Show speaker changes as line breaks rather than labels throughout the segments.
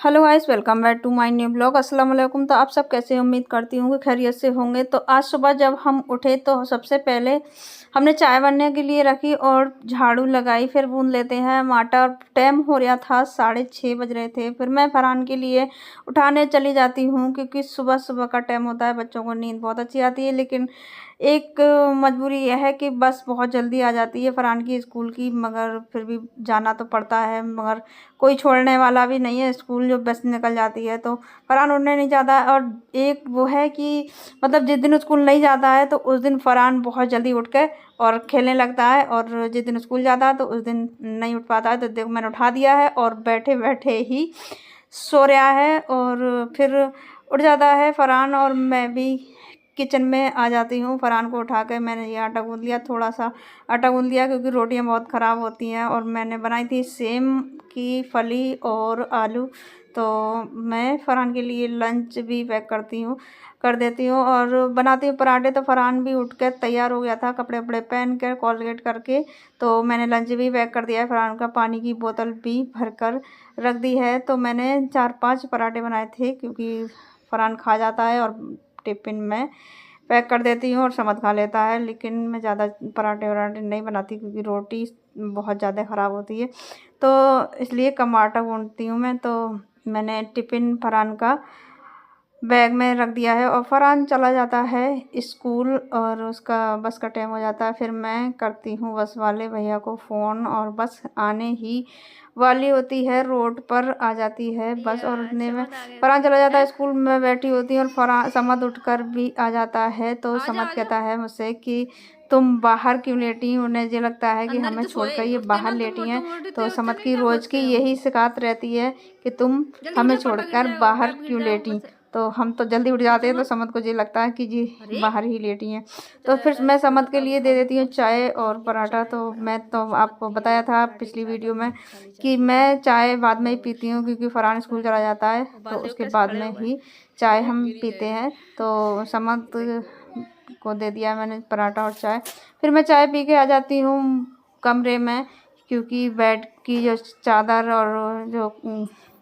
Hello guys, welcome back to my new blog. अस्सलाम वालेकुम। तो आप सब कैसे हैं? उम्मीद करती हूँ कि खैरियत से होंगे। तो आज सुबह जब हम उठे तो सबसे पहले हमने चाय बनने के लिए रखी और झाड़ू लगाई। फिर बूंद लेते हैं आटा। टाइम हो रहा था, 6:30 बज रहे थे। फिर मैं फरहान के लिए उठाने चली जाती हूँ क्योंकि सुबह सुबह का टाइम होता है, बच्चों को नींद बहुत अच्छी आती है। लेकिन एक मजबूरी यह है कि बस बहुत जल्दी आ जाती है फरहान की स्कूल की, मगर फिर भी जाना तो पड़ता है। मगर कोई छोड़ने वाला भी नहीं है स्कूल, जो बस निकल जाती है तो फरहान उड़ने नहीं जाता। और एक वो है कि मतलब जिस दिन स्कूल नहीं जाता है तो उस दिन फरहान बहुत जल्दी उठ के और खेलने लगता है, और जिस दिन स्कूल जाता है तो उस दिन नहीं उठ पाता है। तो देखो मैंने उठा दिया है और बैठे बैठे ही सो रहा है और फिर उठ जाता है फरहान। और मैं भी किचन में आ जाती हूँ। फरहान को उठा के मैंने ये आटा गूँध लिया, थोड़ा सा आटा गूँध लिया क्योंकि रोटियाँ बहुत ख़राब होती हैं। और मैंने बनाई थी सेम की फली और आलू। तो मैं फरहान के लिए लंच भी पैक कर देती हूँ और बनाती हूँ पराठे। तो फरहान भी उठ कर तैयार हो गया था, कपड़े वपड़े पहन कर कोलगेट करके। तो मैंने लंच भी पैक कर दिया है फरहान का, पानी की बोतल भी भर कर रख दी है। तो मैंने 4-5 पराठे बनाए थे क्योंकि फरहान खा जाता है और टिफ़िन में पैक कर देती हूँ और समद खा लेता है। लेकिन मैं ज़्यादा पराठे वराठे नहीं बनाती क्योंकि रोटी बहुत ज़्यादा ख़राब होती है, तो इसलिए कम आटा गूँथती हूँ मैं। तो मैंने टिफ़िन फरहान का बैग में रख दिया है और फरहान चला जाता है स्कूल और उसका बस का टाइम हो जाता है। फिर मैं करती हूँ बस वाले भैया को फ़ोन और बस आने ही वाली होती है, रोड पर आ जाती है बस। और उतने में फरहान चला जाता है स्कूल में, बैठी होती है और फरहान समद उठकर भी आ जाता है। तो समद कहता है मुझसे कि तुम बाहर क्यों लेटी हैं? उन्हें ये लगता है कि हमें छोड़कर ये बाहर लेटी हैं। तो समद की रोज़ की यही शिकायत रहती है कि तुम हमें छोड़कर बाहर क्यों लेटी। तो हम तो जल्दी उठ जाते हैं तो समद को ये लगता है कि जी बाहर ही लेटी हैं। तो फिर मैं समद के लिए दे देती हूँ चाय और पराठा। तो मैं तो आपको बताया था पिछली वीडियो में कि मैं चाय बाद में ही पीती हूँ क्योंकि फरहान स्कूल चला जाता है तो उसके बाद में ही चाय हम पीते हैं। तो समद को दे दिया मैंने पराठा और चाय। फिर मैं चाय पी के आ जाती हूँ कमरे में क्योंकि बेड की जो चादर और जो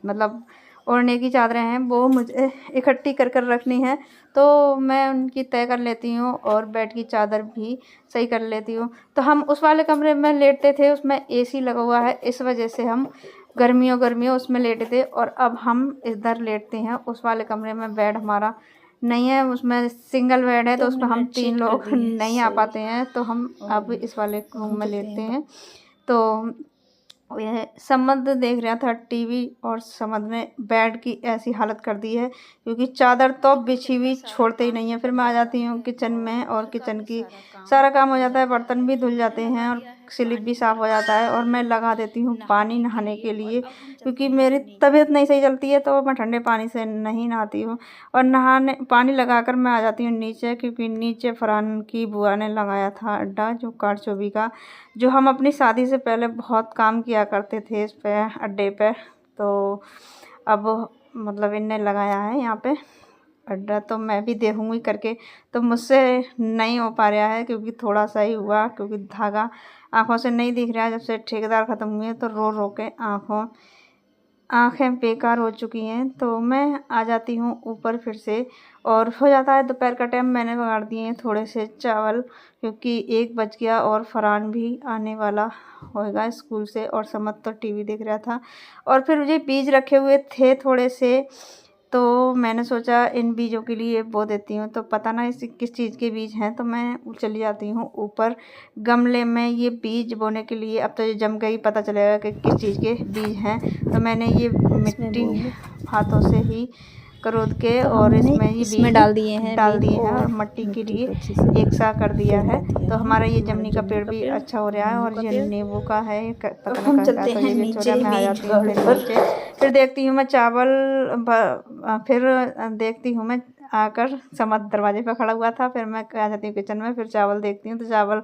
मतलब ओढ़ने की चादरें हैं वो मुझे इकट्ठी कर रखनी है। तो मैं उनकी तय कर लेती हूँ और बेड की चादर भी सही कर लेती हूँ। तो हम उस वाले कमरे में लेटते थे, उसमें एसी लगा हुआ है, इस वजह से हम गर्मियों उसमें लेटे थे। और अब हम इधर लेटते हैं उस वाले कमरे में, बेड हमारा नहीं है, उसमें सिंगल बेड है तो उसमें हम 3 लोग नहीं आ पाते हैं। तो हम अब इस वाले रूम में लेटते हैं। तो यह समद देख रहा था टीवी और समद ने बेड की ऐसी हालत कर दी है क्योंकि चादर तो बिछी हुई छोड़ते ही नहीं है। फिर मैं आ जाती हूँ किचन में और किचन की सारा काम हो जाता है, बर्तन भी धुल जाते हैं और स्लिप भी साफ़ हो जाता है। और मैं लगा देती हूँ पानी नहाने के लिए क्योंकि मेरी तबीयत नहीं सही चलती है तो मैं ठंडे पानी से नहीं नहाती हूँ। और नहाने पानी लगाकर मैं आ जाती हूँ नीचे क्योंकि नीचे फरहान की बुआ ने लगाया था अड्डा, जो कारचोबी का, जो हम अपनी शादी से पहले बहुत काम किया करते थे इस पे अड्डे पे। तो अब मतलब इनने लगाया है यहाँ पे अड्डा, तो मैं भी देखूँगी करके। तो मुझसे नहीं हो पा रहा है क्योंकि थोड़ा सा ही हुआ, क्योंकि धागा आँखों से नहीं दिख रहा है। जब से ठेकेदार ख़त्म हुए तो रो रो के आँखें बेकार हो चुकी हैं। तो मैं आ जाती हूँ ऊपर फिर से और हो जाता है दोपहर का टाइम। मैंने बगाड़ दिए हैं थोड़े से चावल क्योंकि 1 बज गया और फरहान भी आने वाला होगा स्कूल से। और समद तो टीवी देख रहा था और फिर मुझे बीज रखे हुए थे थोड़े से, तो मैंने सोचा इन बीजों के लिए बो देती हूँ। तो पता ना इस किस चीज़ के बीज हैं, तो मैं चली जाती हूँ ऊपर गमले में ये बीज बोने के लिए। अब तो ये जम गई, पता चलेगा कि किस चीज़ के बीज हैं। तो मैंने ये मिट्टी हाथों से ही करोद के और इसमें ये बीज डाल दिए हैं और मट्टी के लिए एक सा कर दिया है। तो हमारा ये जमनी का पेड़ भी अच्छा हो रहा है और ये नींबू का है, पता नहीं हम चलते हैं नीचे। मैं आ जाती हूँ फिर नीचे, फिर देखती हूँ मैं चावल, फिर देखती हूँ मैं आकर समद दरवाजे पर खड़ा हुआ था। फिर मैं आ जाती हूँ किचन में, फिर चावल देखती हूँ तो चावल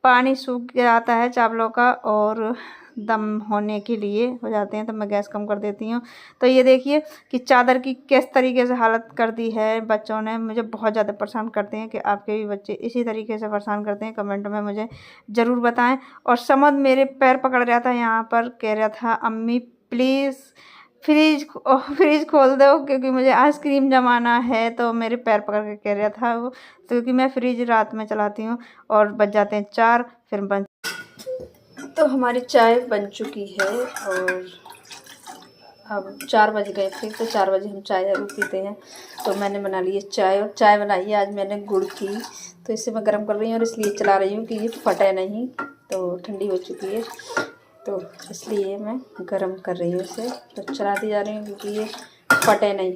पानी सूख जाता है चावलों का और दम होने के लिए हो जाते हैं। तो मैं गैस कम कर देती हूँ। तो ये देखिए कि चादर की किस तरीके से हालत कर दी है बच्चों ने। मुझे बहुत ज़्यादा परेशान करते हैं कि आपके भी बच्चे इसी तरीके से परेशान करते हैं? कमेंट में मुझे ज़रूर बताएं। और समद मेरे पैर पकड़ रहा था यहाँ पर, कह रहा था अम्मी प्लीज़ फ्रिज खोल दो क्योंकि मुझे आइसक्रीम जमाना है। तो मेरे पैर पकड़ के कह रहा था वो, तो क्योंकि मैं फ्रिज रात में चलाती हूँ और बज जाते हैं 4 फिर बन। तो हमारी चाय बन चुकी है और अब 4 बज गए थे, तो 4 बजे हम चाय ज़रूर पीते हैं। तो मैंने बना ली है चाय, और चाय बनाई है आज मैंने गुड़ की। तो इसे मैं गर्म कर रही हूँ और इसलिए चला रही हूँ कि ये फटे नहीं, तो ठंडी हो चुकी है तो इसलिए मैं गर्म कर रही हूँ इसे। तो चलाती जा रही हूँ क्योंकि ये फटे नहीं।